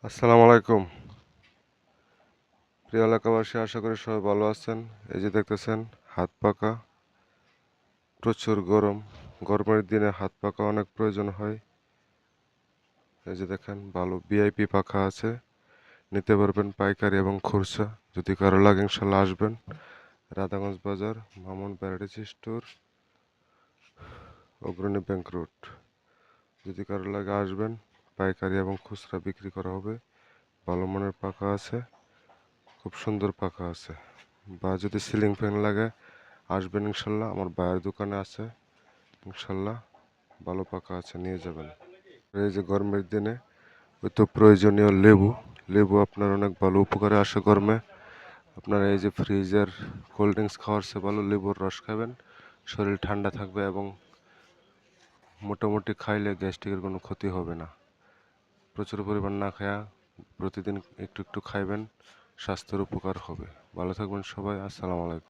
আসসালামু আলাইকুম প্রিয় এলাকাবাসী, আশা করি সবাই ভালো আছেন। এই যে দেখতেছেন হাত পাকা, প্রচুর গরম। গরমের দিনে হাত পাকা অনেক প্রয়োজন হয়। এই যে দেখেন ভালো ভিআইপি পাখা আছে, নিতে পারবেন পাইকারি এবং খুচরা। যদি কারো লাগে ইনশাল্লাহ আসবেন। রাধাগঞ্জ বাজার, মামুন প্যারাডাইস স্টোর, অগ্রণী ব্যাংক রোড। যদি কারো লাগে আসবেন, পাইকারি এবং খুচরা বিক্রি করা হবে। ভালো মানের পাখা আছে, খুব সুন্দর পাখা আছে। বা যদি সিলিং ফ্যান লাগে আসবেন ইনশাল্লাহ, আমার ভাইয়ের দোকানে আছে ইনশাল্লাহ। ভালো পাখা আছে, নিয়ে যাবেন। এই যে গরমের দিনে ওই তো প্রয়োজনীয় লেবু, লেবু আপনার অনেক ভালো উপকারে আসে গরমে। আপনারা এই যে ফ্রিজের কোল্ড ড্রিঙ্কস খাওয়ার চেয়ে ভালো লেবুর রস খাবেন, শরীর ঠান্ডা থাকবে এবং মোটামুটি খাইলে গ্যাস্ট্রিকের কোনো ক্ষতি হবে না। প্রচুর পরিমাণ না খায়া প্রতিদিন একটু একটু খাইবেন, স্বাস্থ্যের উপকার হবে। ভালো থাকবেন সবাই, আসসালামু আলাইকুম।